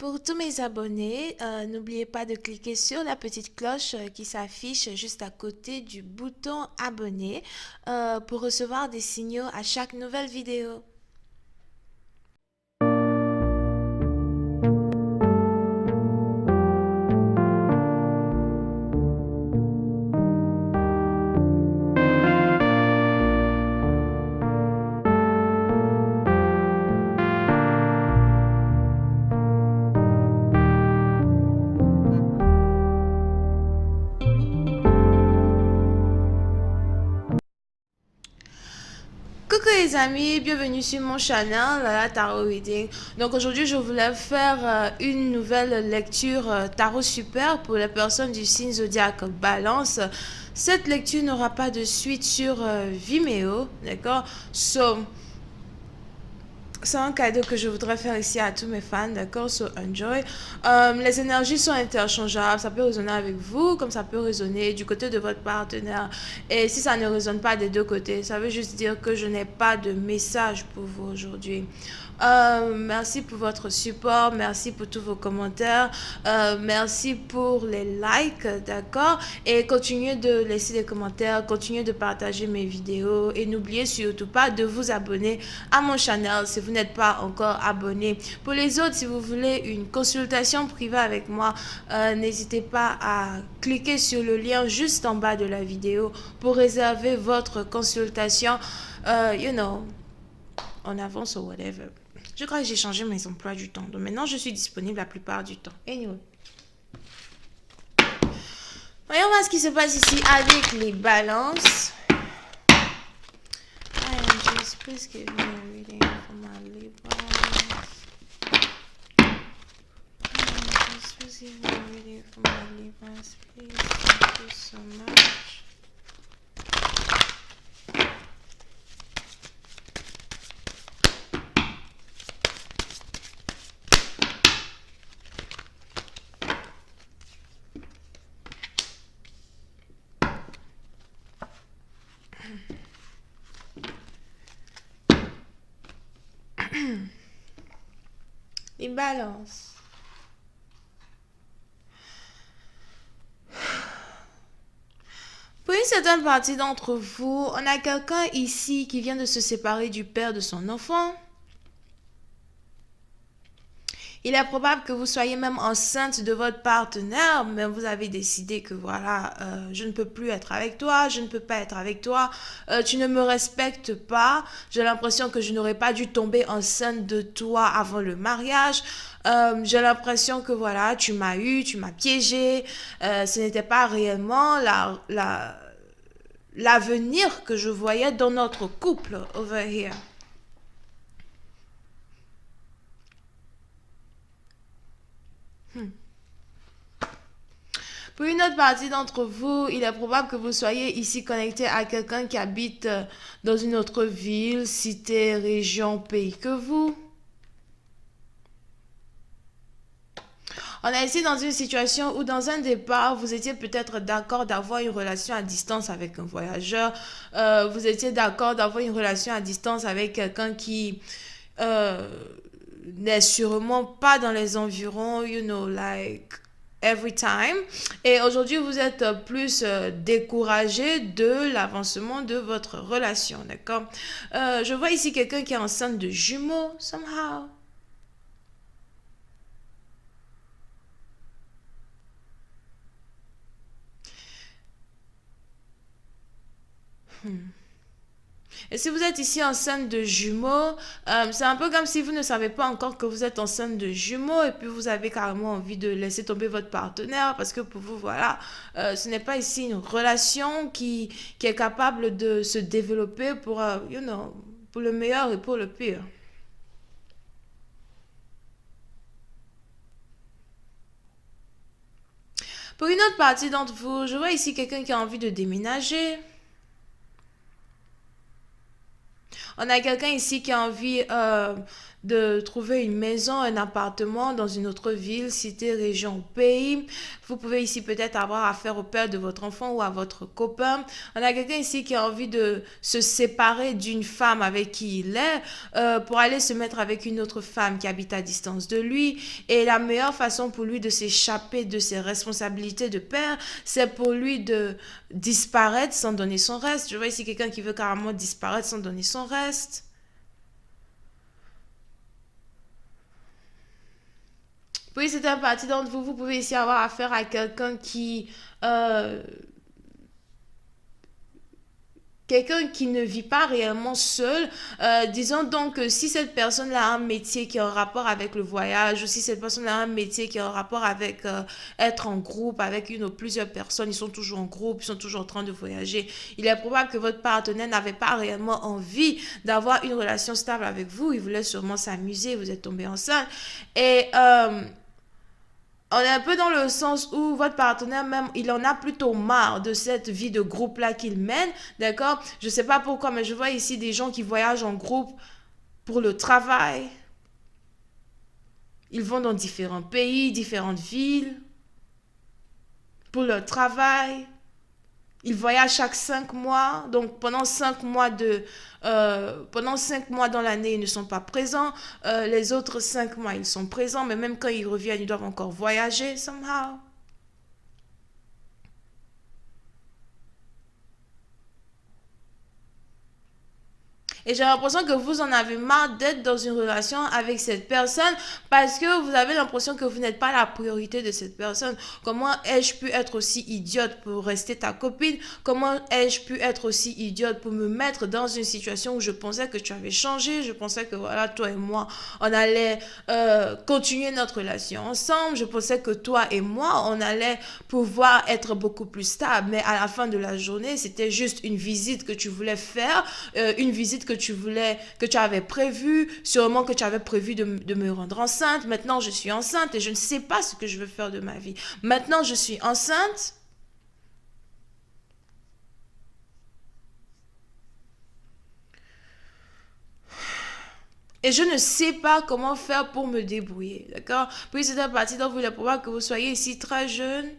Pour tous mes abonnés, n'oubliez pas de cliquer sur la petite cloche qui s'affiche juste à côté du bouton abonner pour recevoir des signaux à chaque nouvelle vidéo. Coucou les amis, bienvenue sur mon channel la Tarot Reading. Donc aujourd'hui je voulais faire une nouvelle lecture Tarot Super pour les personnes du signe zodiaque Balance. Cette lecture n'aura pas de suite sur Vimeo, d'accord? C'est un cadeau que je voudrais faire ici à tous mes fans, d'accord? So enjoy. Les énergies sont interchangeables. Ça peut résonner avec vous, comme ça peut résonner du côté de votre partenaire. Et si ça ne résonne pas des deux côtés, ça veut juste dire que je n'ai pas de message pour vous aujourd'hui. Merci pour votre support, merci pour tous vos commentaires, merci pour les likes, d'accord? Et continuez de laisser des commentaires, continuez de partager mes vidéos et n'oubliez surtout pas de vous abonner à mon channel si vous n'êtes pas encore abonné. Pour les autres, si vous voulez une consultation privée avec moi, n'hésitez pas à cliquer sur le lien juste en bas de la vidéo pour réserver votre consultation, en avance ou whatever. Je crois que j'ai changé mes emplois du temps. Donc maintenant, je suis disponible la plupart du temps. Anyway. Voyons voir ce qui se passe ici avec les balances. Just please give me a reading for my Libra. Just please give me a reading for my Libra. Please, thank you so much. Les balances. Pour une certaine partie d'entre vous, on a quelqu'un ici qui vient de se séparer du père de son enfant. Il est probable que vous soyez même enceinte de votre partenaire, mais vous avez décidé que voilà, je ne peux plus être avec toi, je ne peux pas être avec toi, tu ne me respectes pas, j'ai l'impression que je n'aurais pas dû tomber enceinte de toi avant le mariage, j'ai l'impression que voilà, tu m'as eu, tu m'as piégé, ce n'était pas réellement l'avenir que je voyais dans notre couple over here. Pour une autre partie d'entre vous, il est probable que vous soyez ici connecté à quelqu'un qui habite dans une autre ville, cité, région, pays que vous. On est ici dans une situation où dans un départ, vous étiez peut-être d'accord d'avoir une relation à distance avec un voyageur. Vous étiez d'accord d'avoir une relation à distance avec quelqu'un qui n'est sûrement pas dans les environs, like every time. Et aujourd'hui, vous êtes plus découragé de l'avancement de votre relation, d'accord? Je vois ici quelqu'un qui est enceinte de jumeaux, somehow. Et si vous êtes ici enceinte de jumeaux, c'est un peu comme si vous ne savez pas encore que vous êtes enceinte de jumeaux et puis vous avez carrément envie de laisser tomber votre partenaire parce que pour vous, voilà, ce n'est pas ici une relation qui est capable de se développer pour, pour le meilleur et pour le pire. Pour une autre partie d'entre vous, je vois ici quelqu'un qui a envie de déménager. On a quelqu'un ici qui a envie de trouver une maison, un appartement dans une autre ville, cité, région ou pays. Vous pouvez ici peut-être avoir affaire au père de votre enfant ou à votre copain. On a quelqu'un ici qui a envie de se séparer d'une femme avec qui il est pour aller se mettre avec une autre femme qui habite à distance de lui. Et la meilleure façon pour lui de s'échapper de ses responsabilités de père, c'est pour lui de disparaître sans donner son reste. Je vois ici quelqu'un qui veut carrément disparaître sans donner son reste. Oui, c'est un parti d'entre vous. Vous pouvez ici avoir affaire à euh, quelqu'un qui ne vit pas réellement seul. Disons donc que si cette personne-là a un métier qui a un rapport avec le voyage, ou si cette personne-là a un métier qui a un rapport avec être en groupe, avec une ou plusieurs personnes, ils sont toujours en groupe, ils sont toujours en train de voyager. Il est probable que votre partenaire n'avait pas réellement envie d'avoir une relation stable avec vous. Il voulait sûrement s'amuser, vous êtes tombé enceinte. Et on est un peu dans le sens où votre partenaire même, il en a plutôt marre de cette vie de groupe-là qu'il mène, d'accord? Je sais pas pourquoi, mais je vois ici des gens qui voyagent en groupe pour le travail. Ils vont dans différents pays, différentes villes, pour leur travail. Ils voyagent chaque 5 mois. Donc pendant 5 mois dans l'année, ils ne sont pas présents. Les autres 5 mois, ils sont présents. Mais même quand ils reviennent, ils doivent encore voyager somehow. Et j'ai l'impression que vous en avez marre d'être dans une relation avec cette personne parce que vous avez l'impression que vous n'êtes pas la priorité de cette personne. Comment ai-je pu être aussi idiote pour rester ta copine? Comment ai-je pu être aussi idiote pour me mettre dans une situation où je pensais que tu avais changé? Je pensais que voilà, toi et moi, on allait continuer notre relation ensemble. Je pensais que toi et moi, on allait pouvoir être beaucoup plus stable. Mais à la fin de la journée, c'était juste une visite que tu voulais faire, une visite que tu avais prévue, sûrement que tu avais prévu de me rendre enceinte. Maintenant, je suis enceinte et je ne sais pas ce que je veux faire de ma vie. Maintenant, je suis enceinte. Et je ne sais pas comment faire pour me débrouiller, d'accord? Puis c'est un parti dont vous voulez probable que vous soyez ici très jeune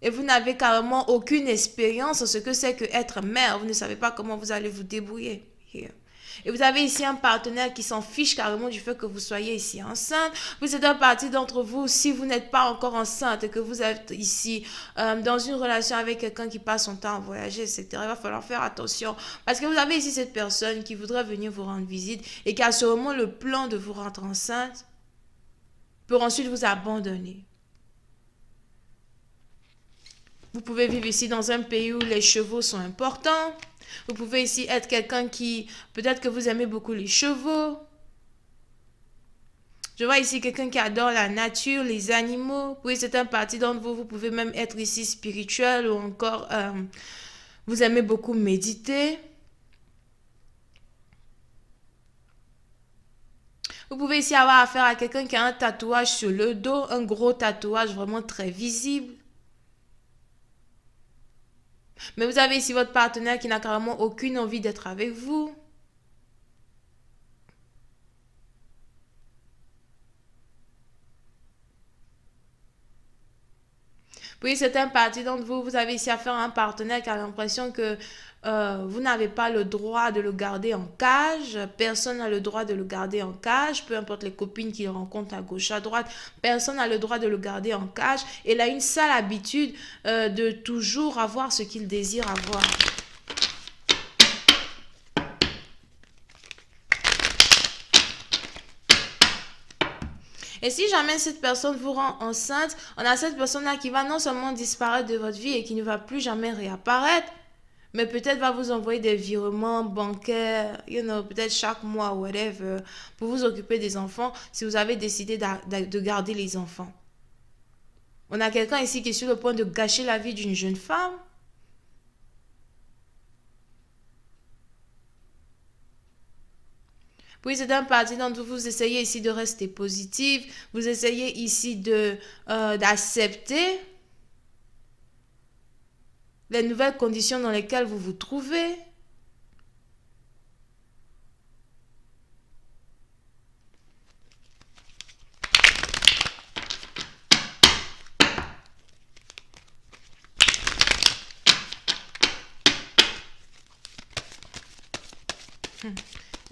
et vous n'avez carrément aucune expérience en ce que c'est que être mère. Vous ne savez pas comment vous allez vous débrouiller. Here. Et vous avez ici un partenaire qui s'en fiche carrément du fait que vous soyez ici enceinte. Vous êtes un parti d'entre vous, si vous n'êtes pas encore enceinte et que vous êtes ici dans une relation avec quelqu'un qui passe son temps à voyager, etc., il va falloir faire attention. Parce que vous avez ici cette personne qui voudrait venir vous rendre visite et qui a sûrement le plan de vous rendre enceinte pour ensuite vous abandonner. Vous pouvez vivre ici dans un pays où les chevaux sont importants. Vous pouvez ici être quelqu'un qui, peut-être que vous aimez beaucoup les chevaux. Je vois ici quelqu'un qui adore la nature, les animaux. Oui, c'est un parti d'entre vous. Vous pouvez même être ici spirituel ou encore vous aimez beaucoup méditer. Vous pouvez ici avoir affaire à quelqu'un qui a un tatouage sur le dos, un gros tatouage vraiment très visible. Mais vous avez ici votre partenaire qui n'a carrément aucune envie d'être avec vous. Oui, c'est un parti d'entre vous. Vous avez ici affaire à un partenaire qui a l'impression que vous n'avez pas le droit de le garder en cage. Personne n'a le droit de le garder en cage. Peu importe les copines qu'il rencontre à gauche, à droite. Personne n'a le droit de le garder en cage. Il a une sale habitude de toujours avoir ce qu'il désire avoir. Et si jamais cette personne vous rend enceinte, on a cette personne-là qui va non seulement disparaître de votre vie et qui ne va plus jamais réapparaître, mais peut-être va vous envoyer des virements bancaires, peut-être chaque mois, whatever, pour vous occuper des enfants si vous avez décidé de garder les enfants. On a quelqu'un ici qui est sur le point de gâcher la vie d'une jeune femme. Puis c'est un parti dont vous essayez ici de rester positif, vous essayez ici d'accepter les nouvelles conditions dans lesquelles vous vous trouvez.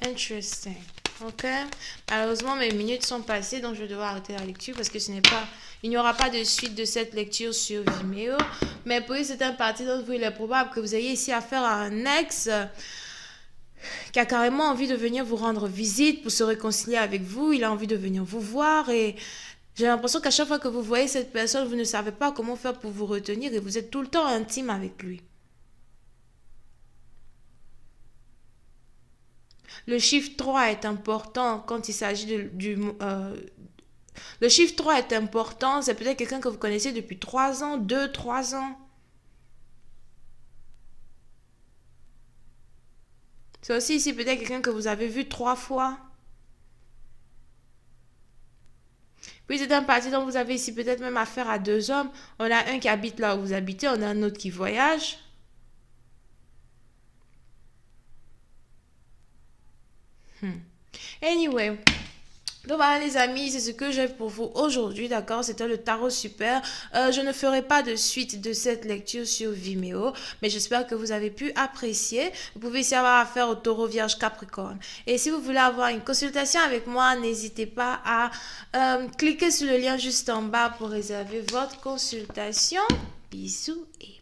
Interesting. Ok. Malheureusement, mes minutes sont passées, donc je vais devoir arrêter la lecture parce que ce n'est pas, il n'y aura pas de suite de cette lecture sur Vimeo. Mais pour certaines parties d'entre vous, il est probable que vous ayez ici affaire à un ex qui a carrément envie de venir vous rendre visite pour se réconcilier avec vous. Il a envie de venir vous voir et j'ai l'impression qu'à chaque fois que vous voyez cette personne, vous ne savez pas comment faire pour vous retenir et vous êtes tout le temps intime avec lui. Le chiffre 3 est important quand il s'agit le chiffre 3 est important, c'est peut-être quelqu'un que vous connaissez depuis 3 ans, 2, 3 ans. C'est aussi ici peut-être quelqu'un que vous avez vu 3 fois. Puis c'est un parti dont vous avez ici peut-être même affaire à 2 hommes. On a un qui habite là où vous habitez, on a un autre qui voyage. Anyway, donc voilà les amis, c'est ce que j'ai pour vous aujourd'hui, d'accord? C'était le tarot super. Je ne ferai pas de suite de cette lecture sur Vimeo, mais j'espère que vous avez pu apprécier. Vous pouvez ici avoir affaire au taureau vierge capricorne. Et si vous voulez avoir une consultation avec moi, n'hésitez pas à cliquer sur le lien juste en bas pour réserver votre consultation. Bisous et